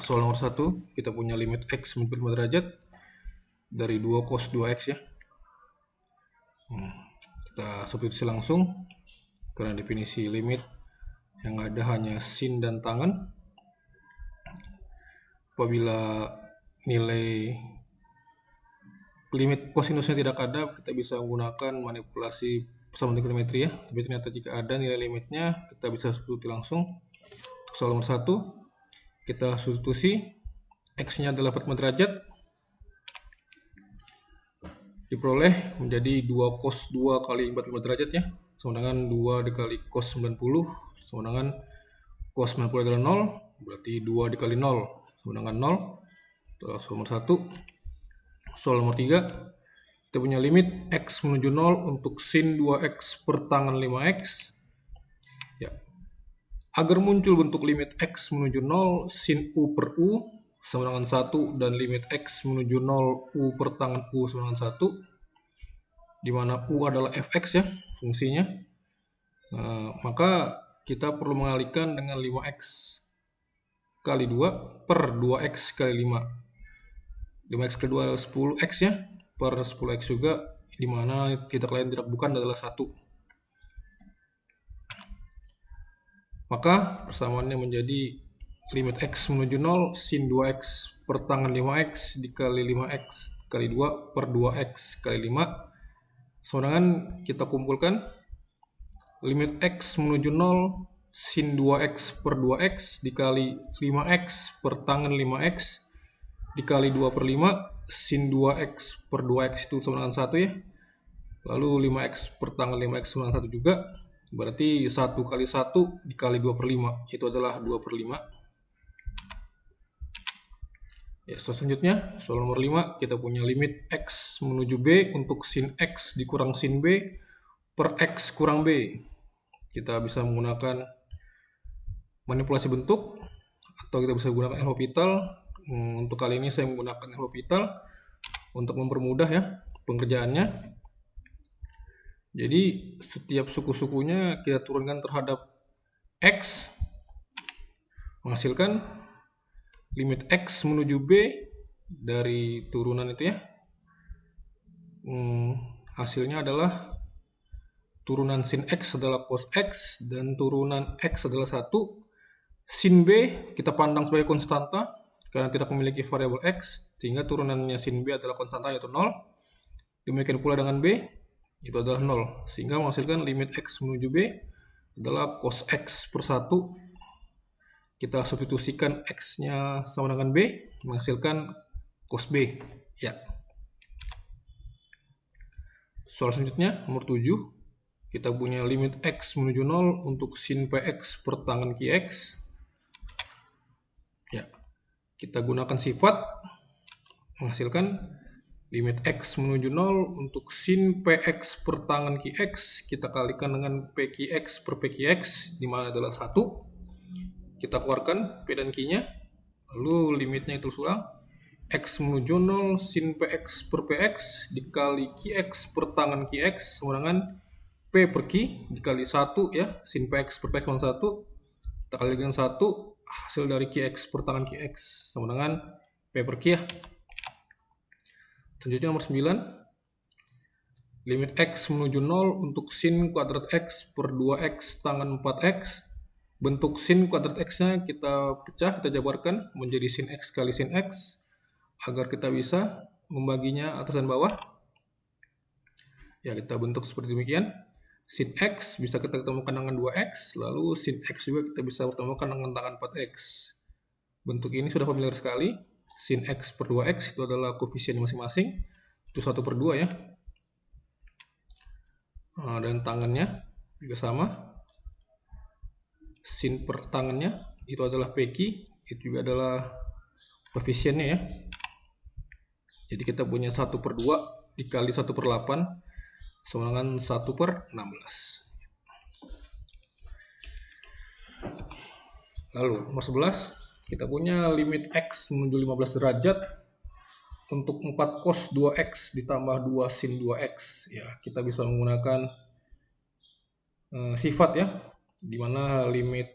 soal nomor 1, kita punya limit X menuju 5 derajat dari 2 cos 2X ya. Kita substitusi langsung, karena definisi limit yang ada hanya sin dan tangan. Apabila nilai limit kosinusnya tidak ada, kita bisa menggunakan manipulasi persamaan trigonometri ya. Tapi ternyata jika ada nilai limitnya, kita bisa substitusi langsung. Untuk soal nomor 1, kita substitusi X-nya adalah 45 derajat, diperoleh menjadi 2 cos 2 kali 45 derajat ya, sama dengan 2 dikali cos 90, sama dengan cos 90 adalah 0, berarti 2 dikali 0 sama dengan 0. Itu soal nomor 1. Soal nomor 3, kita punya limit X menuju 0 untuk sin 2X per tangan 5X ya. Agar muncul bentuk limit X menuju 0 sin U per U sama dengan 1 dan limit X menuju 0 U per tangan U sama dengan 1, di mana U adalah fx ya fungsinya. Maka kita perlu mengalihkan dengan 5x kali 2 per 2x kali 5. 5x kali 2 adalah 10x ya, per 10x juga, di mana tidak lain tidak bukan adalah 1. Maka persamaannya menjadi limit X menuju 0 sin 2x per tangan 5x dikali 5x kali 2 per 2x kali 5, sama dengan kita kumpulkan limit X menuju 0 sin 2x per 2x dikali 5x per tangan 5x dikali 2 per 5 sin 2x per 2x itu sama dengan 1 ya. Lalu 5x per tangan 5x sama dengan 1 juga. Berarti 1 kali 1 dikali 2 per 5, itu adalah 2 per 5. Ya, soal selanjutnya, soal nomor 5, kita punya limit X menuju B untuk sin X dikurang sin B per X kurang B. Kita bisa menggunakan manipulasi bentuk, atau kita bisa menggunakan L'Hopital. Untuk kali ini saya menggunakan L'Hopital untuk mempermudah ya pengerjaannya. Jadi setiap suku-sukunya kita turunkan terhadap X, menghasilkan limit X menuju B dari turunan itu ya. Hasilnya adalah turunan sin X adalah cos X dan turunan X adalah 1. Sin B kita pandang sebagai konstanta karena tidak memiliki variabel X, sehingga turunannya sin B adalah konstanta yaitu 0. Demikian pula dengan B, itu adalah 0, sehingga menghasilkan limit X menuju B adalah cos X per 1. Kita substitusikan X-nya sama dengan B, menghasilkan cos B ya. Soal selanjutnya, nomor 7, kita punya limit X menuju 0 untuk sin PX per tangan QX ya. Kita gunakan sifat, menghasilkan limit X menuju 0 untuk sin PX per tangan QX, kita kalikan dengan PQX per PQX, di mana adalah 1. Kita keluarkan P dan Q-nya, lalu limitnya itu ulang. X menuju 0 sin PX per PX dikali QX per tangan QX sama dengan P per Q dikali 1 ya, sin PX per PX sama 1. Kita kali dengan 1, hasil dari QX per tangan QX sama dengan P per Q ya. Selanjutnya nomor 9, limit X menuju 0 untuk sin kuadrat X per 2X tangan 4X. Bentuk sin kuadrat X-nya kita pecah, kita jabarkan menjadi sin X kali sin X, agar kita bisa membaginya atas dan bawah. Ya, kita bentuk seperti demikian. Sin X bisa kita ketemukan dengan 2X, lalu sin X juga kita bisa pertemukan dengan tangan 4X. Bentuk ini sudah familiar sekali. Sin X per 2X itu adalah koefisien masing-masing, itu 1 per 2 ya. Dan tangannya juga sama. Sin per tangannya itu adalah PQ, itu juga adalah koefisiennya ya. Jadi kita punya 1 per 2 dikali 1 per 8 sama dengan 1 per 16. Lalu nomor 11, kita punya limit X menuju 15 derajat untuk 4 cos 2X ditambah 2 sin 2X. Ya, kita bisa menggunakan sifat ya, di mana limit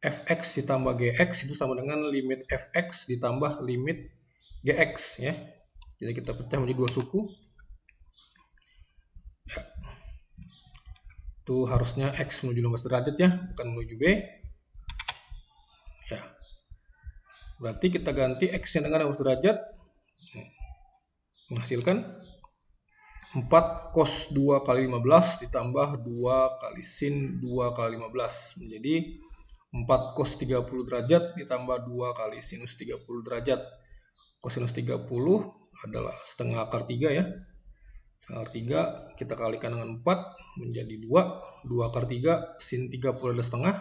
fx ditambah gx itu sama dengan limit fx ditambah limit gx ya. Jadi kita pecah menjadi dua suku. Ya. Itu harusnya x menuju 15 derajat ya, bukan menuju b. Ya. Berarti kita ganti x-nya dengan 15 derajat. Menghasilkan 4 cos 2 kali 15 ditambah 2 kali sin 2 kali 15 menjadi 4 cos 30 derajat ditambah 2 kali sinus 30 derajat. Kosinus 30 adalah setengah akar 3 ya. Setengah akar 3 kita kalikan dengan 4 menjadi 2. 2 akar 3 sin 30 adalah setengah.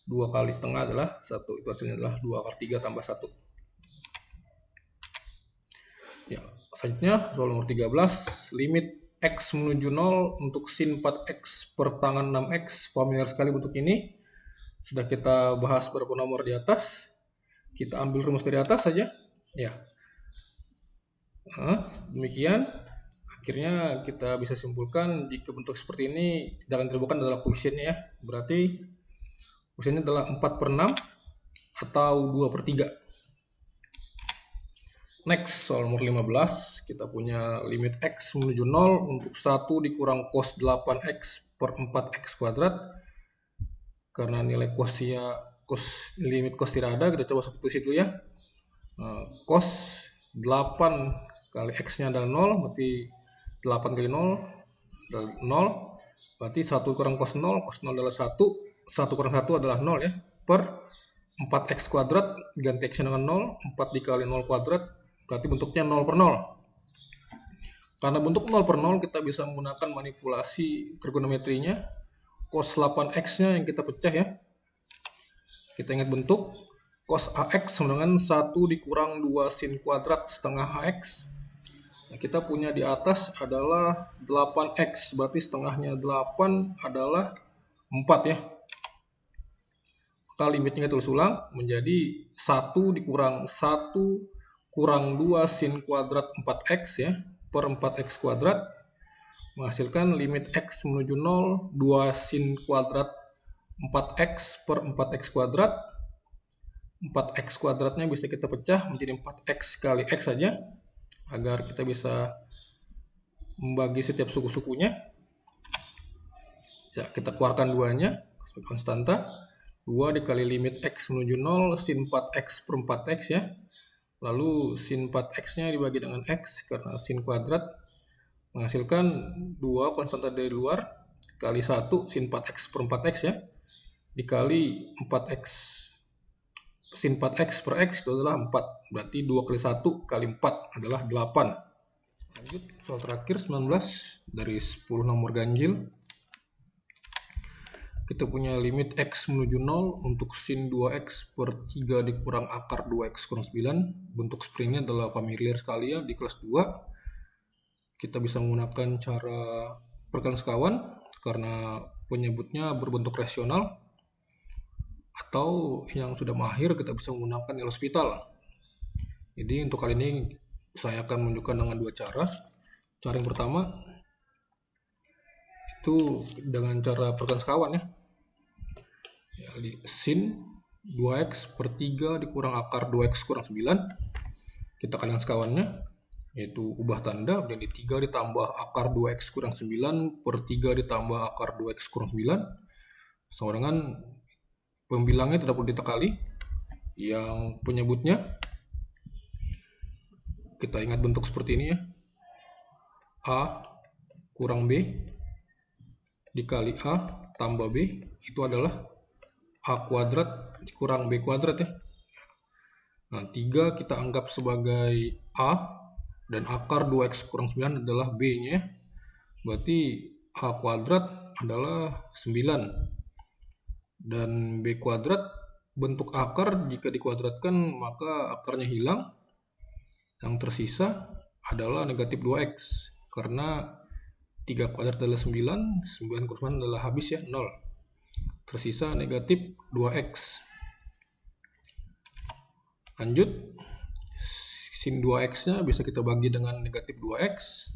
2 kali setengah adalah 1. Itu hasilnya adalah 2 akar 3 tambah 1. Ya, selanjutnya soal nomor 13, limit x menuju 0 untuk sin 4x per tangan 6x. Familiar sekali bentuk ini. Sudah kita bahas beberapa nomor di atas. Kita ambil rumus dari atas saja. Ya. Demikian. Akhirnya kita bisa simpulkan jika bentuk seperti ini tidak akan ditemukan adalah koefisiennya ya. Berarti koefisiennya adalah 4/6 atau 2/3. Next, soal nomor 15, kita punya limit x menuju 0 untuk 1 dikurang cos 8x per 4x kuadrat. Karena nilai limit cos tidak ada, kita coba substitusi dulu ya. Cos 8 kali x-nya adalah 0, berarti 8 kali 0 adalah 0. Berarti 1 kurang cos 0 adalah 1, 1 kurang 1 adalah 0 ya. Per 4x kuadrat, ganti x-nya dengan 0, 4 dikali 0 kuadrat, berarti bentuknya 0/0. Karena bentuk 0/0 kita bisa menggunakan manipulasi trigonometrinya. Cos 8x-nya yang kita pecah ya. Kita ingat bentuk. Cos ax sama dengan 1 dikurang 2 sin kuadrat setengah ax. Nah, kita punya di atas adalah 8x. Berarti setengahnya 8 adalah 4 ya. Maka limitnya kita tulis ulang menjadi 1 dikurang 1 kurang 2 sin kuadrat 4x ya, per 4x kuadrat, menghasilkan limit x menuju 0, 2 sin kuadrat 4x per 4x kuadrat. 4x kuadratnya bisa kita pecah menjadi 4x kali x saja, agar kita bisa membagi setiap suku-sukunya. Ya, kita keluarkan duanya sebagai konstanta. 2 dikali limit x menuju 0, sin 4x per 4x ya. Lalu sin 4x-nya dibagi dengan x karena sin kuadrat, menghasilkan 2 konstanta dari luar kali 1 sin 4x per 4x ya, dikali 4x sin 4x per x itu adalah 4. Berarti 2 kali 1 kali 4 adalah 8. Lanjut soal terakhir 19 dari 10 nomor ganjil. Kita punya limit x menuju 0 untuk sin 2x per 3 dikurang akar 2x kurang 9. Bentuk seperti ini adalah familiar sekali ya di kelas 2. Kita bisa menggunakan cara perkalian sekawan karena penyebutnya berbentuk rasional. Atau yang sudah mahir kita bisa menggunakan nilai hospital. Jadi untuk kali ini saya akan menunjukkan dengan dua cara. Cara yang pertama itu dengan cara perkalian sekawan ya. Sin 2x per 3 dikurang akar 2x kurang 9. Kita kalikan sekawannya, yaitu ubah tanda menjadi 3 ditambah akar 2x kurang 9 per 3 ditambah akar 2x kurang 9. Sama dengan pembilangnya tidak perlu ditekali. Yang penyebutnya, kita ingat bentuk seperti ini ya. A kurang B dikali A tambah B, itu adalah A kuadrat kurang B kuadrat ya. Nah, 3 kita anggap sebagai A, dan akar 2x kurang 9 adalah B-nya. Berarti A kuadrat adalah 9. Dan B kuadrat bentuk akar jika dikuadratkan maka akarnya hilang. Yang tersisa adalah negatif 2x. Karena 3 kuadrat adalah 9, 9 kurang 9 adalah habis ya, 0. Tersisa negatif 2x. Lanjut, sin 2x-nya bisa kita bagi dengan negatif 2x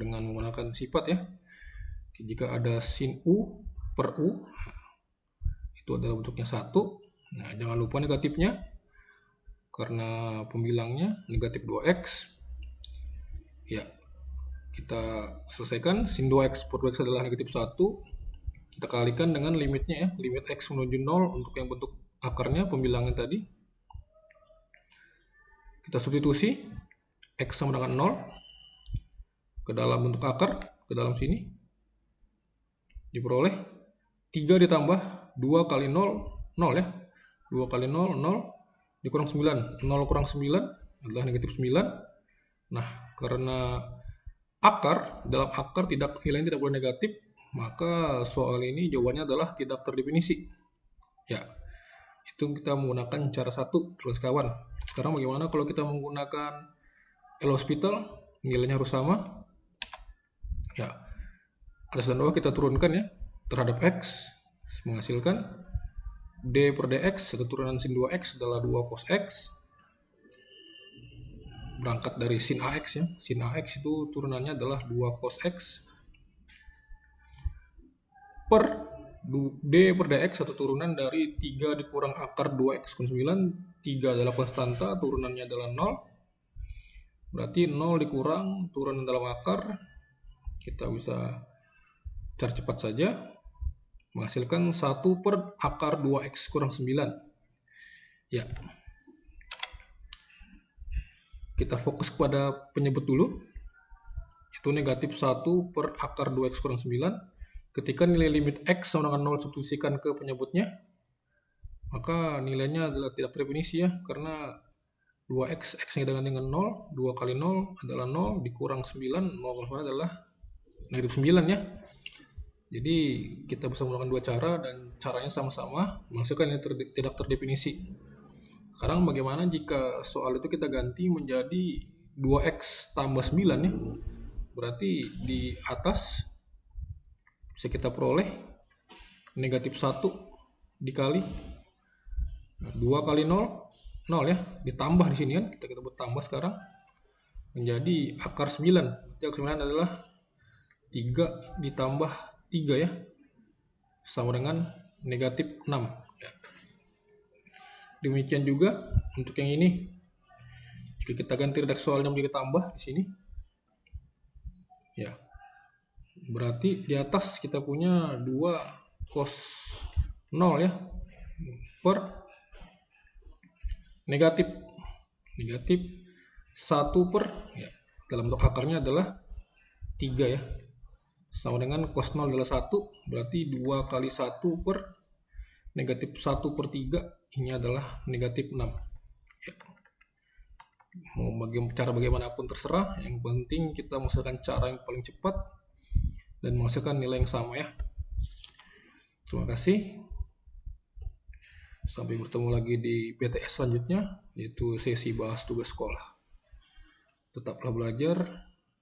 dengan menggunakan sifat ya. Jika ada sin u per u, itu adalah bentuknya 1. Nah, jangan lupa negatifnya, karena pembilangnya negatif 2x. Ya, kita selesaikan. Sin 2x per 2x adalah negatif 1. Kita kalikan dengan limitnya ya, limit x menuju 0 untuk yang bentuk akarnya, pembilangnya tadi. Kita substitusi, x sama dengan 0 ke dalam bentuk akar, ke dalam sini. Diperoleh 3 ditambah 2 kali 0, 0 ya. 2 kali 0, 0. Dikurang 9. 0 kurang 9 adalah negatif 9. Nah, karena dalam akar nilainya tidak boleh negatif, maka soal ini jawabannya adalah tidak terdefinisi. Ya, itu kita menggunakan cara 1, kawan. Sekarang bagaimana kalau kita menggunakan L'Hospital? Nilainya harus sama. Ya, atas dan bawah kita turunkan ya terhadap x, menghasilkan d per dx atau turunan sin 2x adalah 2 cos x. Berangkat dari sin ax ya, sin ax itu turunannya adalah 2 cos x per d per dx atau turunan dari 3 dikurang akar 2x kun 9. 3 adalah konstanta, turunannya adalah 0. Berarti 0 dikurang turunan dalam akar, kita bisa cara cepat saja, menghasilkan 1 per akar 2x kurang 9. Ya, kita fokus kepada penyebut dulu, itu negatif 1 per akar 2x kurang 9. Ketika nilai limit x sama dengan 0 substitusikan ke penyebutnya, maka nilainya adalah tidak terdefinisi ya, karena 2x, x-nya dengan 0, 2 kali 0 adalah 0, dikurang 9, 0,9 adalah negatif 9 ya. Jadi kita bisa menggunakan dua cara dan caranya sama-sama menghasilkan yang tidak terdefinisi. Sekarang bagaimana jika soal itu kita ganti menjadi 2x tambah 9 ya. Berarti di atas bisa kita peroleh negatif 1 dikali 2 kali 0, 0 ya, ditambah di sini kan, kita buat tambah sekarang menjadi akar 9. Berarti akar 9 adalah 3 ditambah 3 ya, sama dengan negatif 6 ya. Demikian juga untuk yang ini, jika kita ganti redaksi soalnya menjadi tambah di sini ya, berarti di atas kita punya 2 cos 0 ya per negatif 1 per ya, dalam bentuk akarnya adalah 3 ya, sama dengan cos 0 adalah 1, berarti 2 kali 1 per negatif 1 per 3, ini adalah negatif 6 ya. Mau cara bagaimanapun terserah, yang penting kita menghasilkan cara yang paling cepat dan menghasilkan nilai yang sama ya. Terima kasih, sampai bertemu lagi di BTS selanjutnya, yaitu sesi bahas tugas sekolah. Tetaplah belajar.